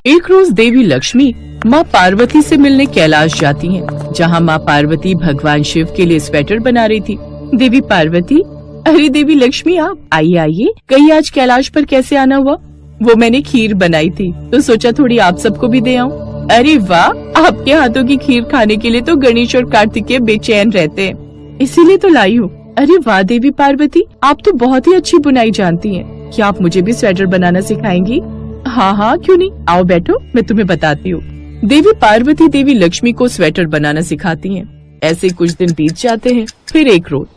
एक रोज देवी लक्ष्मी माँ पार्वती से मिलने कैलाश जाती हैं, जहाँ माँ पार्वती भगवान शिव के लिए स्वेटर बना रही थी। देवी पार्वती, अरे देवी लक्ष्मी आप आइए आइए, कहीं आज कैलाश पर कैसे आना हुआ? वो मैंने खीर बनाई थी तो सोचा थोड़ी आप सबको भी दे आऊं। अरे वाह, आपके हाथों की खीर खाने के लिए तो गणेश और कार्तिकेय बेचैन रहते हैं, इसीलिए तो लाई हूँ। अरे वाह देवी पार्वती, आप तो बहुत ही अच्छी बुनाई जानती हैं। क्या आप मुझे भी स्वेटर बनाना सिखाएंगी? हाँ हाँ क्यों नहीं, आओ बैठो, मैं तुम्हें बताती हूँ। देवी पार्वती देवी लक्ष्मी को स्वेटर बनाना सिखाती हैं। ऐसे कुछ दिन बीत जाते हैं। फिर एक रोज,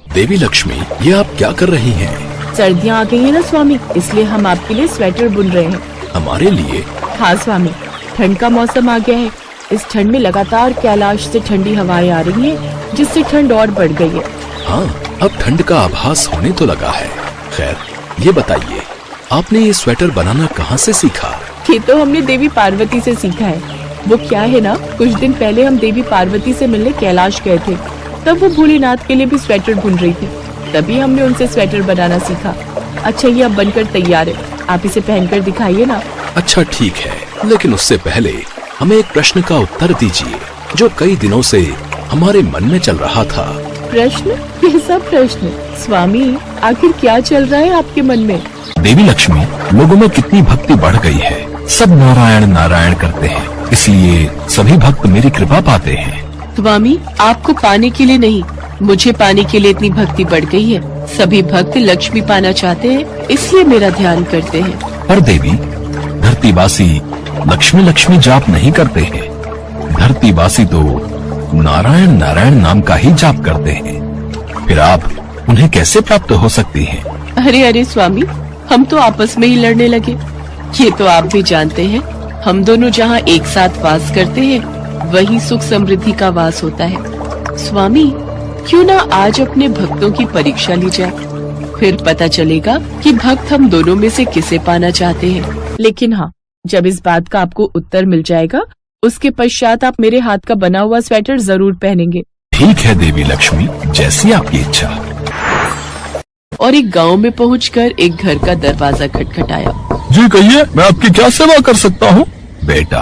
देवी लक्ष्मी, ये आप क्या कर रही हैं? सर्दियाँ आ गई है ना स्वामी, इसलिए हम आपके लिए स्वेटर बुन रहे हैं। हमारे लिए? हाँ स्वामी, ठंड का मौसम आ गया है। इस ठंड में लगातार कैलाश से ठंडी हवाएं आ रही हैं, जिससे ठंड और बढ़ गई है। हाँ, अब ठंड का आभास होने तो लगा है। खैर, ये बताइए, आपने ये स्वेटर बनाना कहाँ से सीखा? ये तो हमने देवी पार्वती से सीखा है। वो क्या है ना, कुछ दिन पहले हम देवी पार्वती से मिलने कैलाश गए थे, तब वो भोलेनाथ के लिए भी स्वेटर बुन रही थी, तभी हमने उनसे स्वेटर बनाना सीखा। अच्छा, ये अब बनकर तैयार है, आप इसे पहनकर दिखाइए ना। अच्छा ठीक है, लेकिन उससे पहले हमें एक प्रश्न का उत्तर दीजिए जो कई दिनों से हमारे मन में चल रहा था। प्रश्न? ये सब प्रश्न? स्वामी, आखिर क्या चल रहा है आपके मन में? देवी लक्ष्मी, लोगों में कितनी भक्ति बढ़ गई है। सब नारायण नारायण करते हैं, इसलिए सभी भक्त मेरी कृपा पाते हैं। स्वामी, आपको पाने के लिए नहीं, मुझे पाने के लिए इतनी भक्ति बढ़ गई है। सभी भक्त लक्ष्मी पाना चाहते हैं, इसलिए मेरा ध्यान करते हैं। पर देवी, धरतीवासी लक्ष्मी लक्ष्मी जाप नहीं करते हैं। धरतीवासी तो नारायण नारायण नाम का ही जाप करते हैं। फिर आप उन्हें कैसे प्राप्त हो सकती हैं? अरे अरे स्वामी, हम तो आपस में ही लड़ने लगे। ये तो आप भी जानते हैं, हम दोनों जहाँ एक साथ वास करते हैं, वही सुख समृद्धि का वास होता है। स्वामी, क्यों ना आज अपने भक्तों की परीक्षा ली जाए, फिर पता चलेगा कि भक्त हम दोनों में से किसे पाना चाहते हैं। लेकिन हाँ, जब इस बात का आपको उत्तर मिल जाएगा, उसके पश्चात आप मेरे हाथ का बना हुआ स्वेटर जरूर पहनेंगे। ठीक है देवी लक्ष्मी, जैसी आपकी इच्छा। और एक गांव में पहुंचकर एक घर का दरवाजा खटखटाया। जी कहिए, मैं आपकी क्या सेवा कर सकता हूँ? बेटा,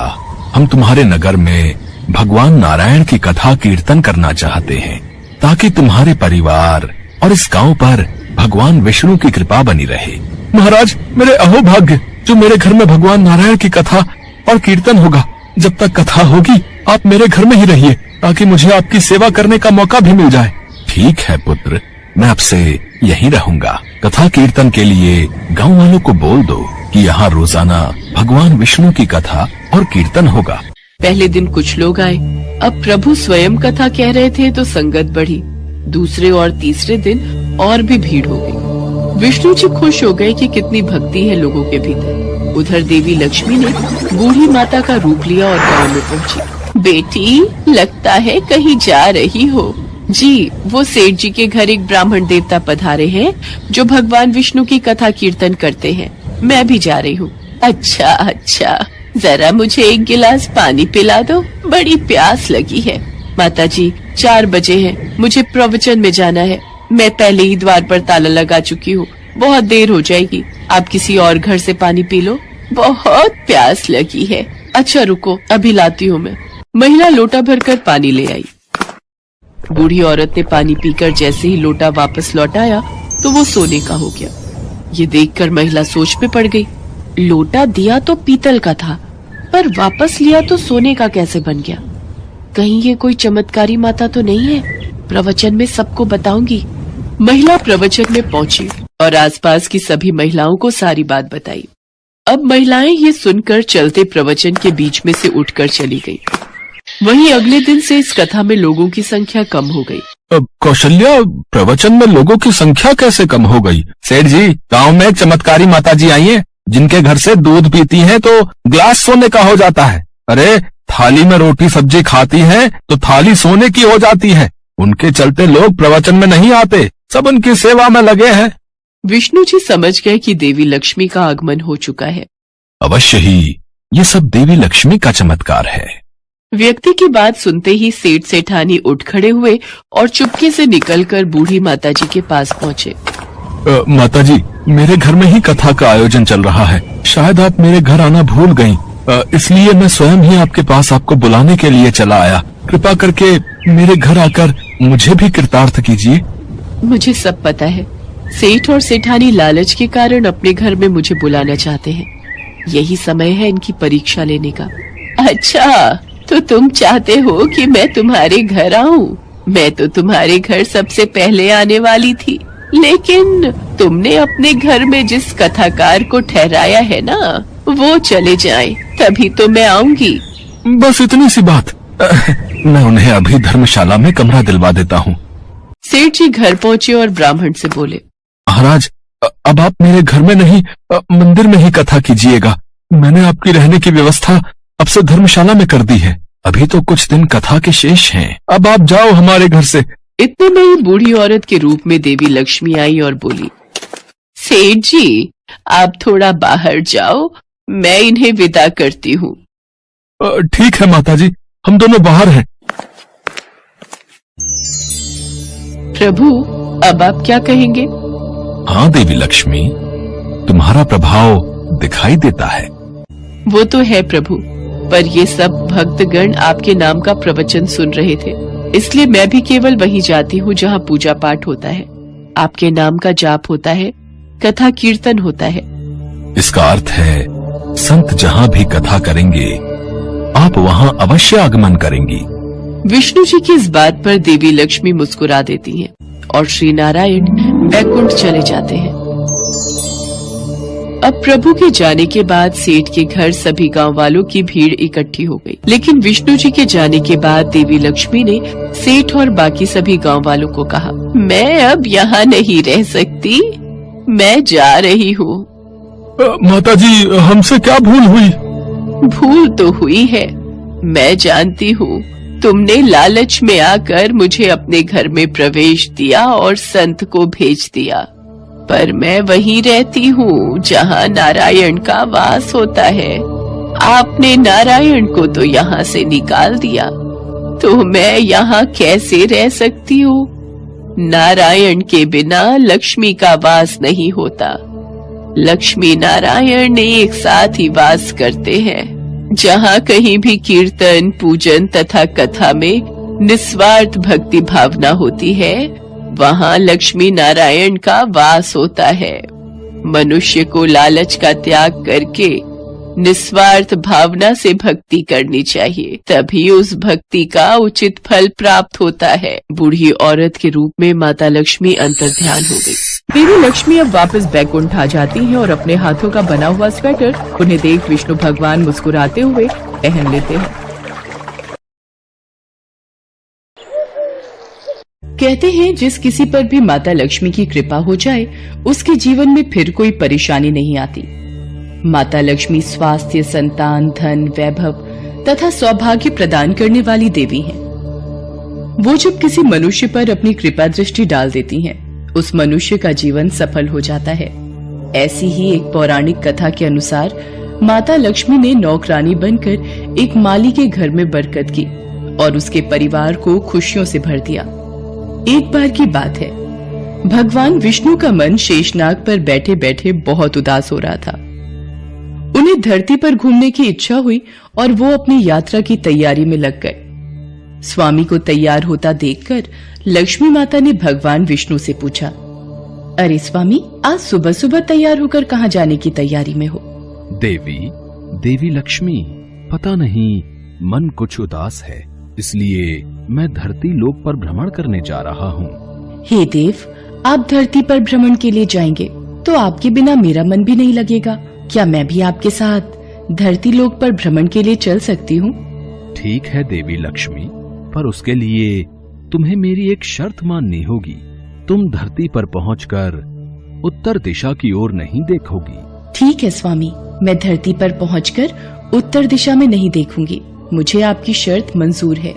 हम तुम्हारे नगर में भगवान नारायण की कथा कीर्तन करना चाहते हैं, ताकि तुम्हारे परिवार और इस गांव पर भगवान विष्णु की कृपा बनी रहे। महाराज, मेरे अहोभाग्य, जो मेरे घर में भगवान नारायण की कथा और कीर्तन होगा। जब तक कथा होगी, आप मेरे घर में ही रहिए, ताकि मुझे आपकी सेवा करने का मौका भी मिल जाए। ठीक है पुत्र, मैं आपसे यहीं रहूंगा। कथा कीर्तन के लिए गांव वालों को बोल दो कि यहाँ रोजाना भगवान विष्णु की कथा और कीर्तन होगा। पहले दिन कुछ लोग आए, अब प्रभु स्वयं कथा कह रहे थे तो संगत बढ़ी। दूसरे और तीसरे दिन और भी भीड़ हो गई। विष्णु जी खुश हो गए कि कितनी भक्ति है लोगों के भीतर। उधर देवी लक्ष्मी ने बूढ़ी माता का रूप लिया और गांव में पहुंची। बेटी, लगता है कहीं जा रही हो। जी, वो सेठ जी के घर एक ब्राह्मण देवता पधारे हैं, जो भगवान विष्णु की कथा कीर्तन करते हैं। मैं भी जा रही हूँ। अच्छा अच्छा, जरा मुझे एक गिलास पानी पिला दो, बड़ी प्यास लगी है। माताजी, 4 बजे हैं, मुझे प्रवचन में जाना है। मैं पहले ही द्वार पर ताला लगा चुकी हूँ, बहुत देर हो जाएगी। आप किसी और घर से पानी पी लो, बहुत प्यास लगी है। अच्छा रुको, अभी लाती हूँ मैं। महिला लोटा भरकर पानी ले आई। बूढ़ी औरत ने पानी पीकर जैसे ही लोटा वापस लौटाया तो वो सोने का हो गया। ये देखकर महिला सोच में पड़ गई। लोटा दिया तो पीतल का था, पर वापस लिया तो सोने का कैसे बन गया? कहीं ये कोई चमत्कारी माता तो नहीं है? प्रवचन में सबको बताऊंगी। महिला प्रवचन में पहुंची और आसपास की सभी महिलाओं को सारी बात बताई। अब महिलाएं ये सुनकर चलते प्रवचन के बीच में से उठकर चली गई। वहीं अगले दिन से इस कथा में लोगों की संख्या कम हो गई। कौशल्या, प्रवचन में लोगों की संख्या कैसे कम हो गई? सेठ जी, गांव में एक चमत्कारी माताजी आई हैं, जिनके घर से दूध पीती हैं तो ग्लास सोने का हो जाता है। अरे, थाली में रोटी सब्जी खाती हैं तो थाली सोने की हो जाती है। उनके चलते लोग प्रवचन में नहीं आते, सब उनकी सेवा में लगे हैं। विष्णु जी समझ गए कि देवी लक्ष्मी का आगमन हो चुका है। अवश्य ही ये सब देवी लक्ष्मी का चमत्कार है। व्यक्ति की बात सुनते ही सेठ सेठानी उठ खड़े हुए और चुपके से निकलकर बूढ़ी माताजी के पास पहुँचे। माताजी, मेरे घर में ही कथा का आयोजन चल रहा है, शायद आप मेरे घर आना भूल गयी। इसलिए मैं स्वयं ही आपके पास आपको बुलाने के लिए चला आया। कृपा करके मेरे घर आकर मुझे भी कृतार्थ कीजिए। मुझे सब पता है। सेठ और सेठानी लालच के कारण अपने घर में मुझे बुलाना चाहते हैं। यही समय है इनकी परीक्षा लेने का। अच्छा, तो तुम चाहते हो कि मैं तुम्हारे घर आऊं? मैं तो तुम्हारे घर सबसे पहले आने वाली थी, लेकिन तुमने अपने घर में जिस कथाकार को ठहराया है ना, वो चले जाए, तभी तो मैं आऊंगी। बस इतनी सी बात। मैं उन्हें अभी धर्मशाला में कमरा दिलवा देता हूँ। सेठ जी घर पहुँचे और ब्राह्मण से बोले, महाराज, अब आप मेरे घर में नहीं, मंदिर में ही कथा कीजिएगा। मैंने आपकी रहने की व्यवस्था अब से धर्मशाला में कर दी है। अभी तो कुछ दिन कथा के शेष हैं। अब आप जाओ हमारे घर से। इतने में ही बूढ़ी औरत के रूप में देवी लक्ष्मी आई और बोली, सेठ जी, आप थोड़ा बाहर जाओ, मैं इन्हें विदा करती हूँ। ठीक है माताजी, हम दोनों बाहर हैं। प्रभु, अब आप क्या कहेंगे? हाँ देवी लक्ष्मी, तुम्हारा प्रभाव दिखाई देता है। वो तो है प्रभु, पर ये सब भक्तगण आपके नाम का प्रवचन सुन रहे थे, इसलिए मैं भी केवल वहीं जाती हूँ जहाँ पूजा पाठ होता है, आपके नाम का जाप होता है, कथा कीर्तन होता है। इसका अर्थ है संत जहाँ भी कथा करेंगे आप वहाँ अवश्य आगमन करेंगी। विष्णु जी की इस बात पर देवी लक्ष्मी मुस्कुरा देती हैं और श्री नारायण बैकुंठ चले जाते हैं। अब प्रभु के जाने के बाद सेठ के घर सभी गांव वालों की भीड़ इकट्ठी हो गई, लेकिन विष्णु जी के जाने के बाद देवी लक्ष्मी ने सेठ और बाकी सभी गांव वालों को कहा, मैं अब यहाँ नहीं रह सकती, मैं जा रही हूँ। माताजी, हमसे क्या भूल हुई? भूल तो हुई है, मैं जानती हूँ। तुमने लालच में आकर मुझे अपने घर में प्रवेश दिया और संत को भेज दिया, पर मैं वहीं रहती हूँ जहाँ नारायण का वास होता है। आपने नारायण को तो यहाँ से निकाल दिया, तो मैं यहाँ कैसे रह सकती हूँ? नारायण के बिना लक्ष्मी का वास नहीं होता। लक्ष्मी नारायण एक साथ ही वास करते हैं। जहाँ कहीं भी कीर्तन, पूजन तथा कथा में निस्वार्थ भक्ति भावना होती है, वहाँ लक्ष्मी नारायण का वास होता है। मनुष्य को लालच का त्याग करके निस्वार्थ भावना से भक्ति करनी चाहिए, तभी उस भक्ति का उचित फल प्राप्त होता है। बूढ़ी औरत के रूप में माता लक्ष्मी अंतर्ध्यान हो गई। देवी लक्ष्मी अब वापस बैकुंठ आ जाती हैं और अपने हाथों का बना हुआ स्वेटर उन्हें देख विष्णु भगवान मुस्कुराते हुए पहन लेते हैं। कहते हैं जिस किसी पर भी माता लक्ष्मी की कृपा हो जाए, उसके जीवन में फिर कोई परेशानी नहीं आती। माता लक्ष्मी स्वास्थ्य, संतान, धन, वैभव तथा सौभाग्य प्रदान करने वाली देवी हैं। वो जब किसी मनुष्य पर अपनी कृपा दृष्टि डाल देती हैं, उस मनुष्य का जीवन सफल हो जाता है। ऐसी ही एक पौराणिक कथा के अनुसार माता लक्ष्मी ने नौकरानी बनकर एक माली के घर में बरकत की और उसके परिवार को खुशियों से भर दिया। एक बार की बात है, भगवान विष्णु का मन शेषनाग पर बैठे बैठे बहुत उदास हो रहा था। उन्हें धरती पर घूमने की इच्छा हुई और वो अपनी यात्रा की तैयारी में लग गए। स्वामी को तैयार होता देखकर लक्ष्मी माता ने भगवान विष्णु से पूछा, अरे स्वामी, आज सुबह सुबह तैयार होकर कहाँ जाने की तैयारी में हो? देवी लक्ष्मी, पता नहीं मन कुछ उदास है, इसलिए मैं धरती लोक पर भ्रमण करने जा रहा हूँ। हे देव, आप धरती पर भ्रमण के लिए जाएंगे तो आपके बिना मेरा मन भी नहीं लगेगा। क्या मैं भी आपके साथ धरती लोक पर भ्रमण के लिए चल सकती हूँ? ठीक है देवी लक्ष्मी, पर उसके लिए तुम्हें मेरी एक शर्त माननी होगी। तुम धरती पर पहुंचकर उत्तर दिशा की ओर नहीं देखोगी। ठीक है स्वामी, मैं धरती पर पहुंचकर उत्तर दिशा में नहीं देखूंगी। मुझे आपकी शर्त मंजूर है।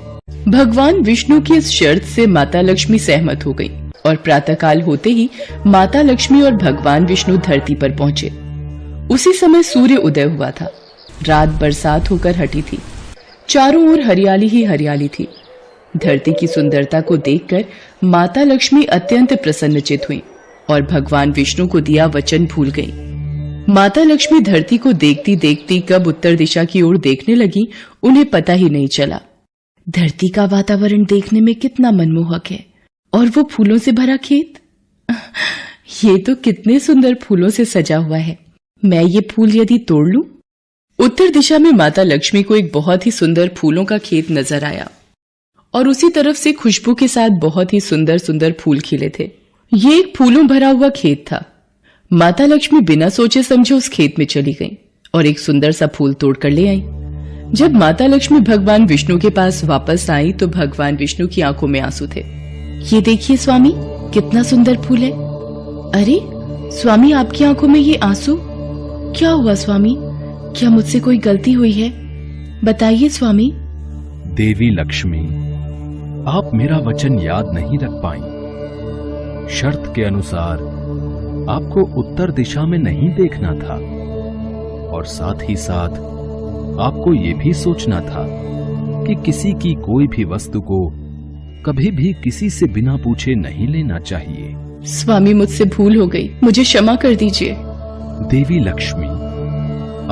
भगवान विष्णु की इस शर्त से माता लक्ष्मी सहमत हो गई और प्रातःकाल होते ही माता लक्ष्मी और भगवान विष्णु धरती पर पहुंचे। उसी समय सूर्य उदय हुआ था। रात बरसात होकर हटी थी। चारों ओर हरियाली ही हरियाली थी। धरती की सुंदरता को देखकर माता लक्ष्मी अत्यंत प्रसन्नचित हुई और भगवान विष्णु को दिया वचन भूल गई। माता लक्ष्मी धरती को देखती देखती कब उत्तर दिशा की ओर देखने लगी, उन्हें पता ही नहीं चला। धरती का वातावरण देखने में कितना मनमोहक है, और वो फूलों से भरा खेत। ये तो कितने सुंदर फूलों से सजा हुआ है। मैं ये फूल यदि तोड़ लूं? उत्तर दिशा में माता लक्ष्मी को एक बहुत ही सुंदर फूलों का खेत नजर आया, और उसी तरफ से खुशबू के साथ बहुत ही सुंदर सुंदर फूल खिले थे। ये एक फूलों भरा हुआ खेत था। माता लक्ष्मी बिना सोचे समझे उस खेत में चली गईं और एक सुंदर सा फूल तोड़कर ले आई। जब माता लक्ष्मी भगवान विष्णु के पास वापस आई तो भगवान विष्णु की आंखों में आंसू थे। ये देखिए स्वामी, कितना सुंदर फूल है। अरे स्वामी, आपकी आंखों में ये आंसू क्या हुआ स्वामी? क्या मुझसे कोई गलती हुई है? बताइए स्वामी। देवी लक्ष्मी, आप मेरा वचन याद नहीं रख पाई। शर्त के अनुसार आपको उत्तर दिशा में नहीं देखना था, और साथ ही साथ आपको ये भी सोचना था कि किसी की कोई भी वस्तु को कभी भी किसी से बिना पूछे नहीं लेना चाहिए। स्वामी, मुझसे भूल हो गई, मुझे क्षमा कर दीजिए। देवी लक्ष्मी,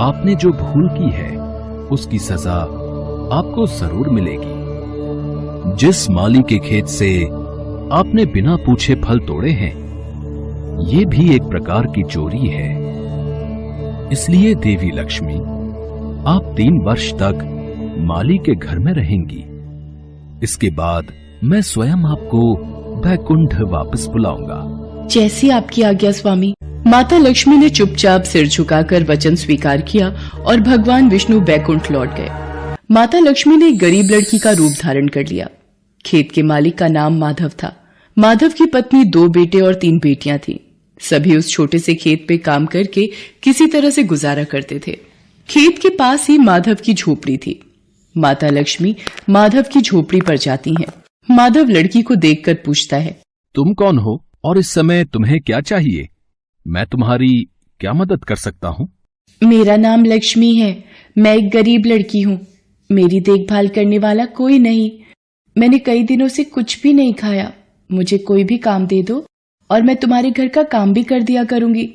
आपने जो भूल की है उसकी सजा आपको जरूर मिलेगी। जिस माली के खेत से आपने बिना पूछे फल तोड़े हैं, ये भी एक प्रकार की चोरी है। इसलिए देवी लक्ष्मी, आप 3 वर्ष तक माली के घर में रहेंगी। इसके बाद मैं स्वयं आपको वैकुंठ वापस बुलाऊंगा। जैसी आपकी आज्ञा स्वामी। माता लक्ष्मी ने चुपचाप सिर झुकाकर वचन स्वीकार किया और भगवान विष्णु वैकुंठ लौट गए। माता लक्ष्मी ने एक गरीब लड़की का रूप धारण कर लिया। खेत के मालिक का नाम माधव था। माधव की पत्नी 2 बेटे और 3 बेटियां थीं। सभी उस छोटे से खेत पे काम करके किसी तरह से गुजारा करते थे। खेत के पास ही माधव की झोपड़ी थी। माता लक्ष्मी माधव की झोपड़ी पर जाती हैं। माधव लड़की को देखकर पूछता है, तुम कौन हो और इस समय तुम्हें क्या चाहिए? मैं तुम्हारी क्या मदद कर सकता हूँ? मेरा नाम लक्ष्मी है। मैं एक गरीब लड़की हूँ। मेरी देखभाल करने वाला कोई नहीं। मैंने कई दिनों से कुछ भी नहीं खाया। मुझे कोई भी काम दे दो और मैं तुम्हारे घर का काम भी कर दिया करूंगी।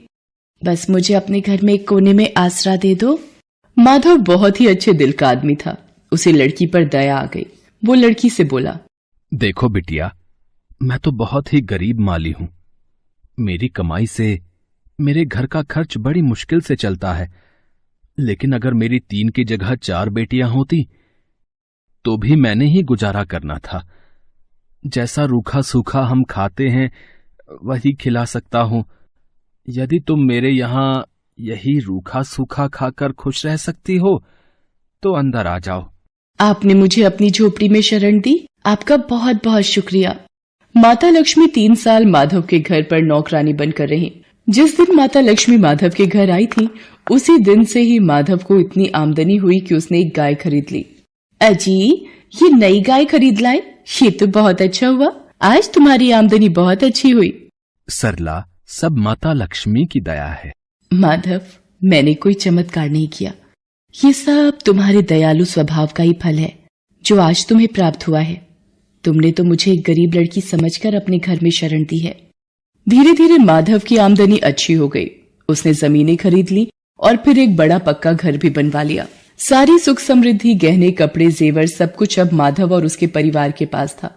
बस मुझे अपने घर में एक कोने में आसरा दे दो। माधव बहुत ही अच्छे दिल का आदमी था। उसे लड़की पर दया आ गई। वो लड़की से बोला, देखो बिटिया, मैं तो बहुत ही गरीब माली हूं। मेरी कमाई से मेरे घर का खर्च बड़ी मुश्किल से चलता है। लेकिन अगर मेरी 3 की जगह 4 बेटियां होती तो भी मैंने ही गुजारा करना था। जैसा रूखा सूखा हम खाते हैं वही खिला सकता हूं। यदि तुम मेरे यहां यही रूखा सूखा खाकर खुश रह सकती हो तो अंदर आ जाओ। आपने मुझे अपनी झोपड़ी में शरण दी। आपका बहुत बहुत शुक्रिया। माता लक्ष्मी 3 साल माधव के घर पर नौकरानी बनकर रही। जिस दिन माता लक्ष्मी माधव के घर आई थी, उसी दिन से ही माधव को इतनी आमदनी हुई कि उसने एक गाय खरीद ली। अजी, ये नई गाय खरीद लाए? ये तो बहुत अच्छा हुआ। आज तुम्हारी आमदनी बहुत अच्छी हुई। सरला, सब माता लक्ष्मी की दया है। माधव, मैंने कोई चमत्कार नहीं किया। ये सब तुम्हारे दयालु स्वभाव का ही फल है जो आज तुम्हें प्राप्त हुआ है। तुमने तो मुझे एक गरीब लड़की समझकर अपने घर में शरण दी है। धीरे धीरे माधव की आमदनी अच्छी हो गई। उसने जमीनें खरीद ली और फिर एक बड़ा पक्का घर भी बनवा लिया। सारी सुख समृद्धि, गहने, कपड़े, जेवर, सब कुछ अब माधव और उसके परिवार के पास था।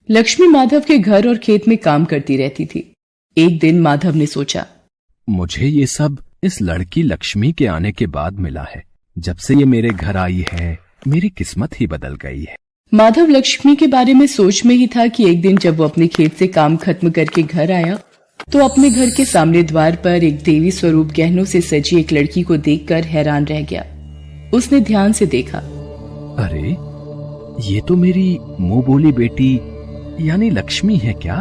लक्ष्मी माधव के घर और खेत में काम करती रहती थी। एक दिन माधव ने सोचा, मुझे ये सब इस लड़की लक्ष्मी के आने के बाद मिला है। जब से ये मेरे घर आई है, मेरी किस्मत ही बदल गई है। माधव लक्ष्मी के बारे में सोच में ही था कि एक दिन जब वो अपने खेत से काम खत्म करके घर आया तो अपने घर के सामने द्वार पर एक देवी स्वरूप गहनों से सजी एक लड़की को देखकर हैरान रह गया। उसने ध्यान से देखा। अरे, ये तो मेरी मुंह बोली बेटी यानी लक्ष्मी है क्या?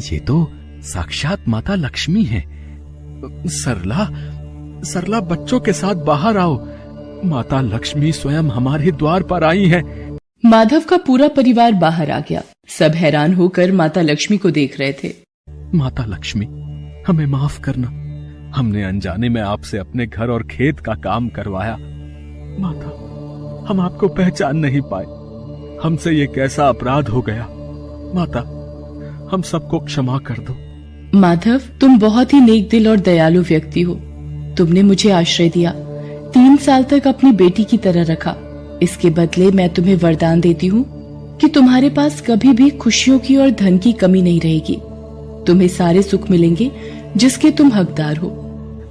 ये तो साक्षात माता लक्ष्मी है। सरला, सरला, बच्चों के साथ बाहर आओ। माता लक्ष्मी स्वयं हमारे द्वार पर आई है। माधव का पूरा परिवार बाहर आ गया। सब हैरान होकर माता लक्ष्मी को देख रहे थे। माता लक्ष्मी, हमें माफ करना। हमने अनजाने में आपसे अपने घर और खेत का काम करवाया। माता, हम आपको पहचान नहीं पाए। हमसे ये कैसा अपराध हो गया। माता, हम सबको क्षमा कर दो। माधव, तुम बहुत ही नेक दिल और दयालु व्यक्ति हो। तुमने मुझे आश्रय दिया, 3 साल तक अपनी बेटी की तरह रखा। इसके बदले मैं तुम्हें वरदान देती हूँ कि तुम्हारे पास कभी भी खुशियों की और धन की कमी नहीं रहेगी। तुम्हें सारे सुख मिलेंगे जिसके तुम हकदार हो।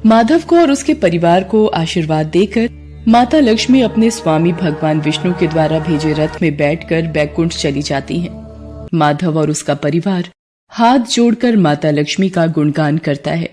माधव को और उसके परिवार को आशीर्वाद देकर माता लक्ष्मी अपने स्वामी भगवान विष्णु के द्वारा भेजे रथ में बैठकर बैकुंठ चली जाती हैं। माधव और उसका परिवार हाथ जोड़कर माता लक्ष्मी का गुणगान करता है।